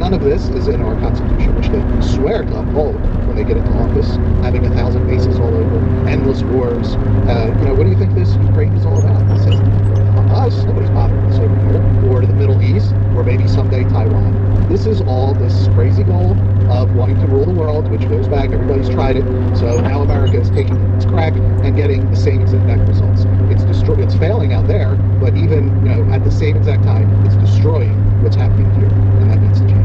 None of this is in our Constitution, which they swear to uphold when they get into office, having 1,000 bases all over, endless wars. What do you think this Ukraine is all about? This says us, nobody's bothering us over here, or the Middle East, or maybe someday Taiwan. This is all this crazy goal of wanting to rule the world, which goes back, everybody's tried it. So now America is taking its crack and getting the same exact results. It's failing out there, but even at the same exact time, it's destroying what's happening here, and that needs to change.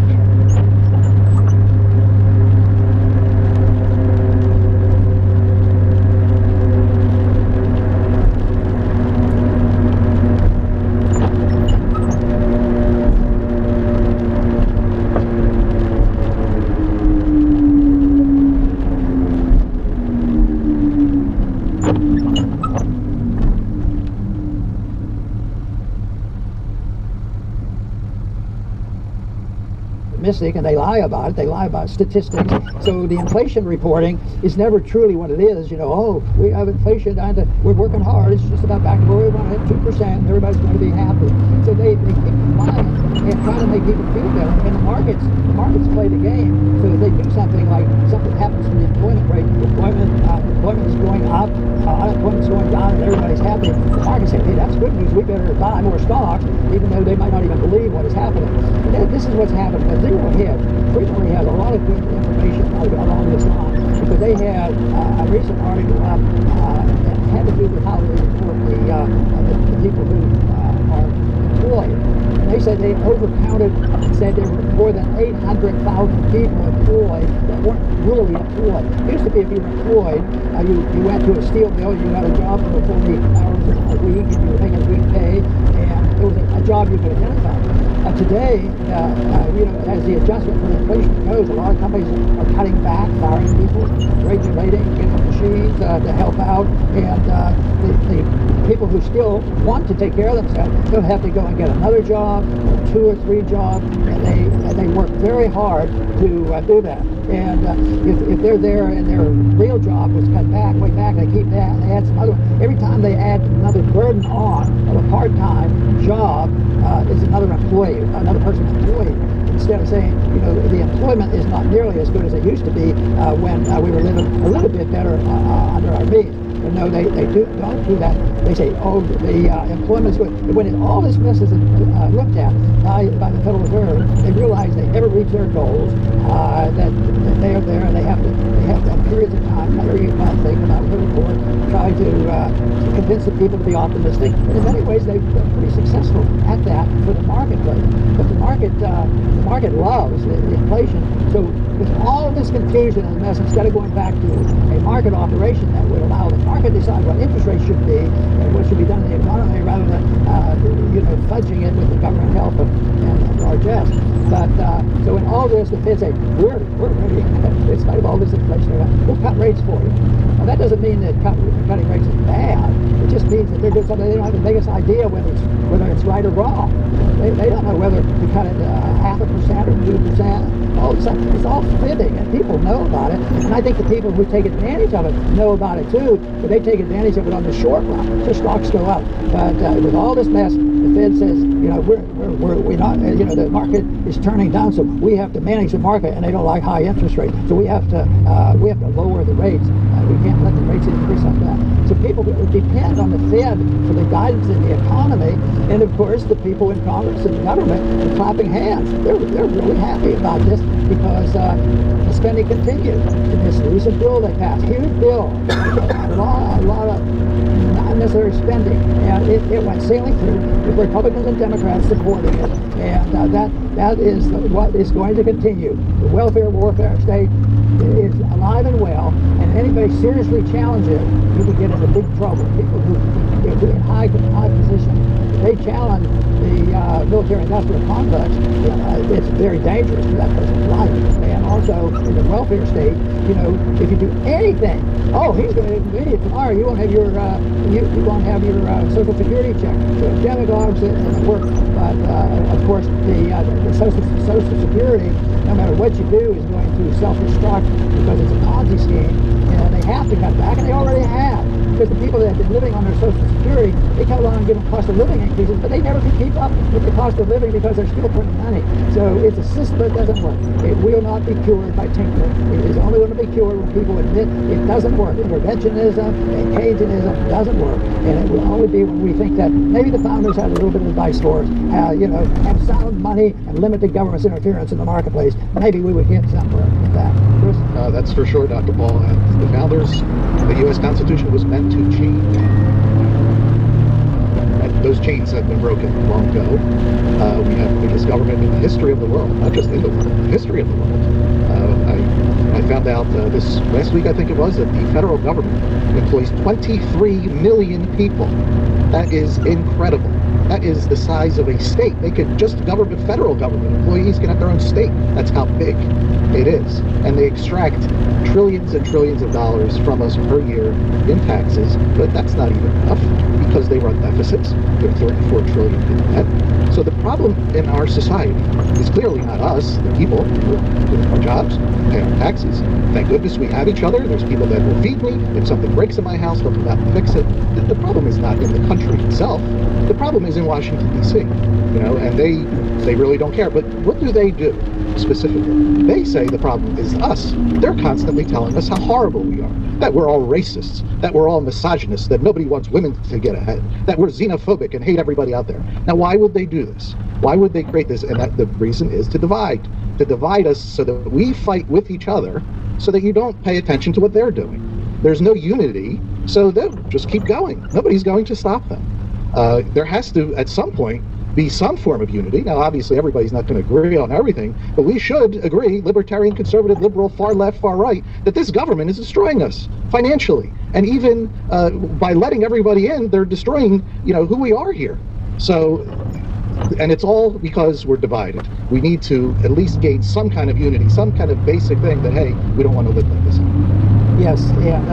And they lie about it. They lie about statistics. So the inflation reporting is never truly what it is. Oh, we have inflation, and we're working hard. It's just about back to where we want to hit 2%, and everybody's going to be happy. So they keep lying and trying to make people feel better. And the markets play the game. So if they do something like something happens to the employment rate, employment is going up, unemployment is going down, and everybody's happy. The markets say, hey, that's good news. We better buy more stock, even though they might not even believe what is happening. And this is what's happening. Zero Hedge frequently has a lot of good information along this line, because they had a recent article up that had to do with how they report the people who are employed. And they said they overcounted and said there were more than 800,000 people employed that weren't really employed. It used to be if you were employed, you went to a steel mill, you got a job for 40 hours a week, and you were making good pay, and it was a job you could identify. Today, as the adjustment for inflation goes, a lot of companies are cutting back, firing people, regulating, getting machines to help out, and the people who still want to take care of themselves don't have to go and get another job, or 2 or 3 jobs, and they work very hard to do that. And if they're there and their real job was cut back, way back, they keep that, and they add some other one. Every time they add another burden on of a part-time job, it's another employee, another person employed. Instead of saying, the employment is not nearly as good as it used to be when we were living a little bit better under our means. But no, they don't do that. They say, oh, the employment is good. But when all this mess is looked at by the Federal Reserve, they realize they never reach their goals, that they are there, and they have to periods of time, every month, they come out with a report, try to convince the people to be optimistic. And in many ways, they've been pretty successful at that for the marketplace. But the market loves the inflation. So with all this confusion and mess, instead of going back to a market operation that would allow the market to decide what interest rates should be and what should be done in the economy, rather than fudging it with the government help and largesse. But so in all this, the Fed say we're ready. In spite of all this inflation, we'll cut rates for you. Now that doesn't mean that cutting rates is bad. It just means that they're doing something. They don't have the biggest idea whether it's right or wrong. They don't know whether to cut it 0.5% or 2%. All of a sudden, it's all fibbing, and people know about it. And I think the people who take advantage of it know about it too, but they take advantage of it on the short run. So stocks go up. But with all this mess, the Fed says, we're not, the market is turning down, so we have to manage the market, and they don't like high interest rates. So we have to lower the rates. We can't let the rates increase like that. So people depend on the Fed for the guidance in the economy, and of course the people in Congress and the government are clapping hands. They're really happy about this because the spending continues. In this recent bill they passed, huge bill, a lot of unnecessary spending, and it went sailing through with Republicans and Democrats supporting it, and that is what is going to continue. The welfare warfare state is alive and well, and anybody seriously challenge it, you can get into big trouble. People who in high position, they challenge the military-industrial complex, it's very dangerous for that person's life. And also in the welfare state, if you do anything, he's going to tomorrow. You won't have your you won't have your Social Security check. So demagogues and the work, but of course the Social Security, no matter what you do, is going to self-destruct because it's a Ponzi scheme, and they have to cut back, and they already have. because the people that have been living on their Social Security, they come along and give them cost of living increases, but they never can keep up with the cost of living because they're still printing money. So it's a system that doesn't work. It will not be cured by tinkering. It is only going to be cured when people admit it doesn't work. Interventionism and Keynesianism doesn't work, and it will only be when we think that maybe the founders had a little bit of advice for us, have sound money and limit the government's interference in the marketplace. Maybe we would get somewhere with that. Chris? That's for sure, Dr. Paul. And the founders, the U.S. Constitution was meant to change. And those chains have been broken long ago. We have the biggest government in the history of the world, not just in the world, the history of the world. I found out this last week, I think it was, that the federal government employs 23 million people. That is incredible. That is the size of a state. They could federal government employees can have their own state. That's how big it is. And they extract trillions and trillions of dollars from us per year in taxes, but that's not even enough because they run deficits. They're 34 trillion in debt. So the problem in our society is clearly not us, the people, who are doing our jobs, pay our taxes. Thank goodness we have each other. There's people that will feed me. If something breaks in my house, they'll come out and fix it. The problem is not in the country itself. The problem is in Washington, D.C., and they really don't care. But what do they do specifically? They say the problem is us. They're constantly telling us how horrible we are, that we're all racists, that we're all misogynists, that nobody wants women to get ahead, that we're xenophobic and hate everybody out there. Now, why would they do this? Why would they create this? And the reason is to divide us so that we fight with each other so that you don't pay attention to what they're doing. There's no unity, so they'll just keep going. Nobody's going to stop them. There has to, at some point, be some form of unity. Now, obviously, everybody's not going to agree on everything, but we should agree, libertarian, conservative, liberal, far left, far right, that this government is destroying us financially. And even by letting everybody in, they're destroying, who we are here. So, and it's all because we're divided. We need to at least gain some kind of unity, some kind of basic thing that, hey, we don't want to live like this anymore. Yes, and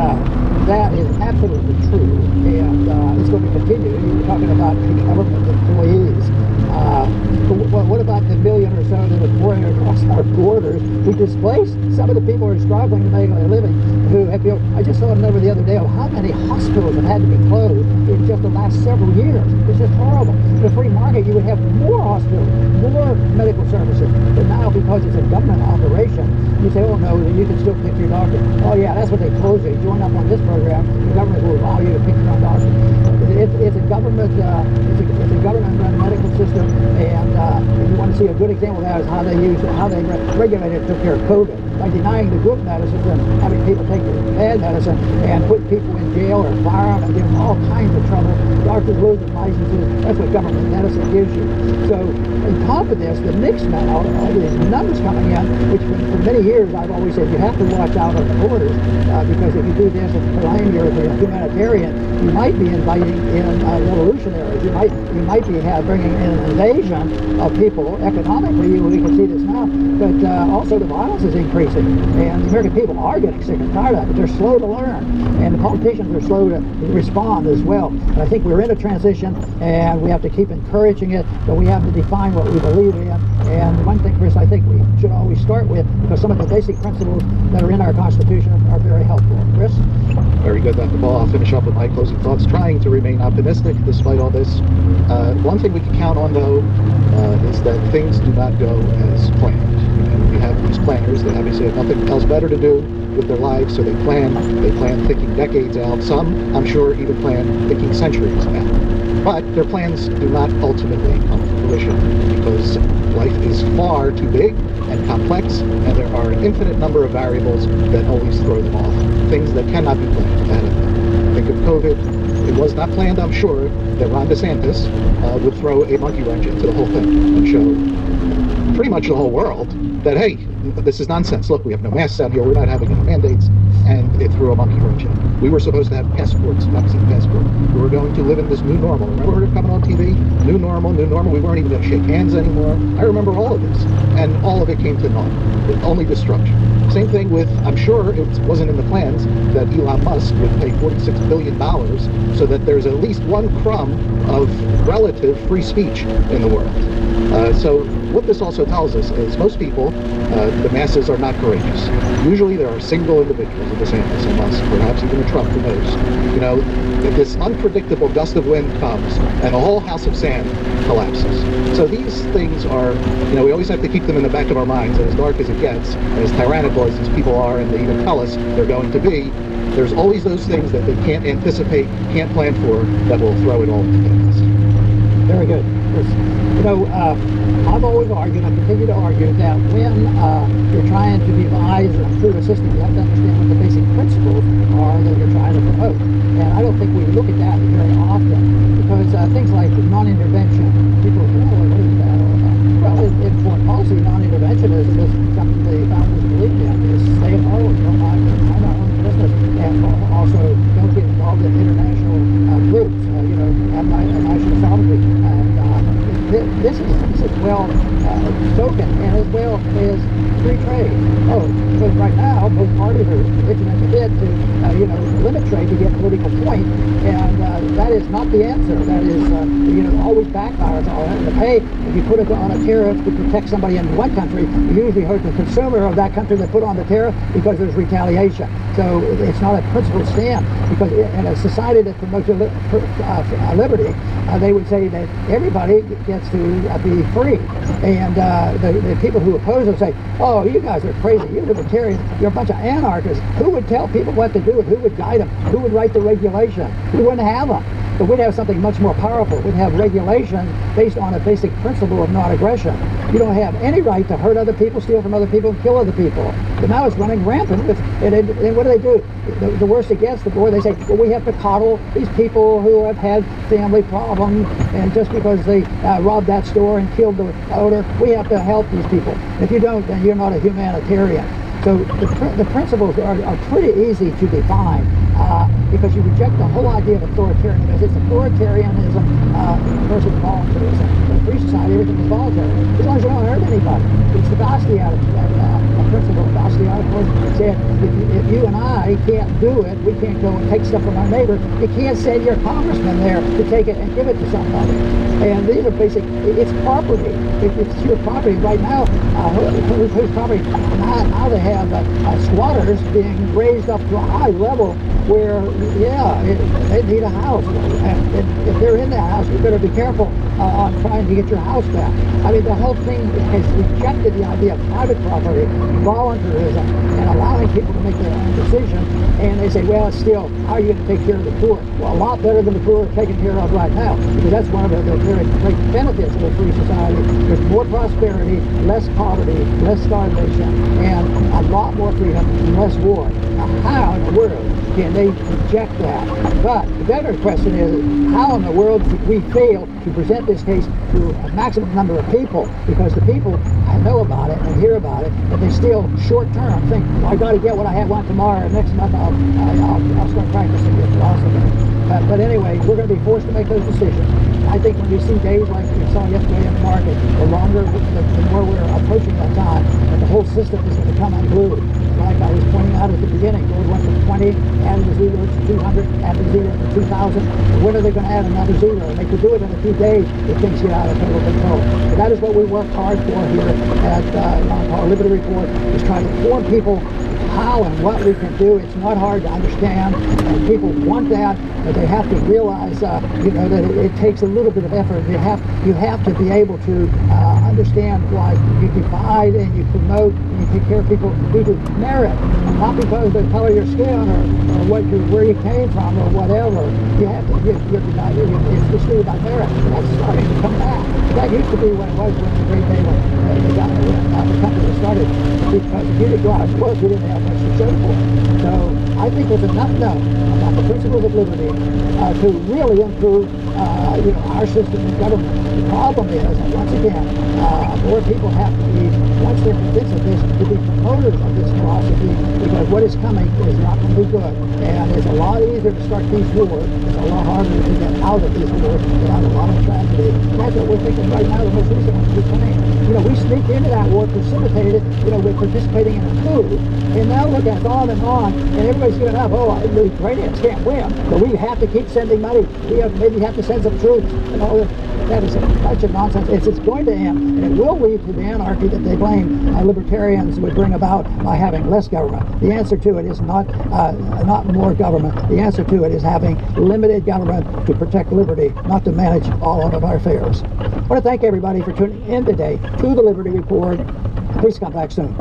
that is absolutely true, and it's going to continue. You were talking about government employees. What about the million or so that are pouring across our borders who displaced some of the people who are struggling to make a living? I just saw a number the other day of how many hospitals have had to be closed in just the last several years. It's just horrible. In a free market, you would have more hospitals, more medical services. But now, because it's a government operation, you say, oh no, you can still pick your doctor. Oh yeah, that's what they close it. Join up on this program, the government will allow you to pick your own doctor. It's a government, it's a government-run medical system, and if you want to see a good example of that is how they regulated and took care of COVID by denying the good medicines and having people take the bad medicine and put people in jail or fire them and give them all kinds of trouble. Doctors lose their licenses. That's what government medicine gives you. So on top of this, the mix now, all these numbers coming in, which for many years I've always said you have to watch out on the borders because if you do this as a calamity or if you're a humanitarian, you might be inviting in revolutionaries. You might be bringing in an invasion of people economically. We can see this now, but also the violence is increasing, and the American people are getting sick and tired of it. They're slow to learn, and the politicians are slow to respond as well. And I think we're in a transition, and we have to keep encouraging it, but we have to define what we believe in. And one thing, Chris, I think we should always start with, because some of the basic principles that are in our Constitution are very helpful. Chris? Very good, Dr. Paul. I'll finish up with my closing thoughts, trying to remain optimistic despite all this. One thing we can count on, though, is that things do not go as planned. We have these planners that obviously have nothing else better to do with their lives, so they plan thinking decades out. Some, I'm sure, even plan thinking centuries out. But their plans do not ultimately come to fruition because life is far too big and complex, and there are an infinite number of variables that always throw them off. Things that cannot be planned ahead of them. Think of COVID. It was not planned, I'm sure, that Ron DeSantis would throw a monkey wrench into the whole thing and show pretty much the whole world that, hey, this is nonsense. Look, we have no masks out here. We're not having any mandates. And it threw a monkey wrench in. We were supposed to have passports, vaccine passport. We were going to live in this new normal. Remember we were coming on TV? New normal, new normal. We weren't even going to shake hands anymore. I remember all of this. And all of it came to naught. Only destruction. Same thing with, I'm sure it wasn't in the plans that Elon Musk would pay $46 billion so that there's at least one crumb of relative free speech in the world. So what this also tells us is most people, the masses, are not courageous. Usually there are single individuals in DeSantis, unless perhaps even a Trump, who knows. You know, if this unpredictable gust of wind comes and a whole house of sand collapses. So these things are, you know, we always have to keep them in the back of our minds, and as dark as it gets, and as tyrannical as these people are, and they even tell us they're going to be, there's always those things that they can't anticipate, can't plan for, that will throw it all to chaos. Very good. You know, I've always argued, I continue to argue, that when you're trying to devise or improve a system, you have to understand what the basic principles are that you're trying to promote. And I don't think we look at that very often, because things like non-intervention, people say, oh, what is that all about? Well, in foreign policy, non-interventionism is something the founders believed in, is stay at home, don't mind our own business, and also don't get involved in international groups, you know, have national sovereignty. And this is well spoken, and as well as free trade. Oh, because right now both parties are itching at the bit to you know, limit trade to get political point, and that is not the answer. That is you know, always backfires. All having to pay if you put it on a tariff to protect somebody in one country. You usually hurt the consumer of that country that put on the tariff because there's retaliation. So it's not a principled stand, because in a society that promotes liberty, they would say that everybody gets to be free. And the people who oppose them say, oh, you guys are crazy, you libertarians, you're a bunch of anarchists. Who would tell people what to do, and who would guide them? Who would write the regulation? We wouldn't have them. But we'd have something much more powerful. We'd have regulation based on a basic principle of non-aggression. You don't have any right to hurt other people, steal from other people, and kill other people. But now it's running rampant. And what do? The worse it gets, the more they say, well, we have to coddle these people who have had family problems, and just because they robbed that store and killed the owner, we have to help these people. If you don't, then you're not a humanitarian. So the principles are pretty easy to define, because you reject the whole idea of authoritarianism. It's authoritarianism versus voluntarism. In a free society, everything is voluntary, as long as you don't hurt anybody. It's the Bastiat principle. Bastiat, of course, said if you and I can't do it, we can't go and take stuff from our neighbor. You can't send your congressman there to take it and give it to somebody. And these are basic. It's property. It's your property right now. Whose property? Now they have squatters being raised up to a high level where, yeah, they need a house. And if they're in that house, you better be careful on trying to get your house back. I mean, the whole thing has rejected the idea of private property, voluntarism, and allowing people to make their own decisions. And they say, well, still, how are you going to take care of the poor? Well, a lot better than the poor are taken care of right now, because that's one of the very great benefits of a free society. There's more prosperity, less poverty, less starvation, and a lot more freedom and less war. Now, how in the world can they reject that? But the better question is, how in the world did we fail to present this case to a maximum number of people? Because the people, I know about it and hear about it, but they still short-term think, well, I got to get what I want tomorrow, and next month I'll start practicing your philosophy. But anyway, we're going to be forced to make those decisions. I think when we see days like we saw yesterday in the market, the longer, the more we're approaching that time, that the whole system is going to come unglued. Like I was pointing out at the beginning, gold went from 20, added a zero to 200, added a zero to 2,000. When are they going to add another zero? And they could do it in a few days if things get out of total control. So that is what we work hard for here at Ron Paul Liberty Report, is trying to inform people how and what we can do. It's not hard to understand, and people want that, but they have to realize, you know, that it takes a little bit of effort. You have to be able to understand why you divide and you promote and you take care of people due to merit, not because of the color of your skin or where you came from or whatever. You have to, it's distributed by merit. That's starting to come back. That used to be what it was when the great day when the company was started, because if you didn't go out and work, you didn't have much to show for. So I think there's enough known about the principles of liberty to really improve you know, our system of government. The problem is, and once again, more people have to be, once they're convinced of this, to be promoters of this philosophy, because what is coming is not going to be good. And it's a lot easier to start these wars. It's a lot harder to get out of these wars without a lot of tragedy. And that's what we're thinking right now, the most recent one, Ukraine. You know, we sneaked into that war, precipitated it, you know, we're participating in a coup, and now look at it on, and everybody everybody's giving up. Oh, the Ukrainians can't win, but we have to keep sending money. We maybe have to send some troops and all that. That is a bunch of nonsense. It's going to end, and it will lead to the anarchy that they blame libertarians would bring about by having less government. The answer to it is not more government. The answer to it is having limited government to protect liberty, not to manage all of our affairs. I want to thank everybody for tuning in today to the Liberty Report. Please come back soon.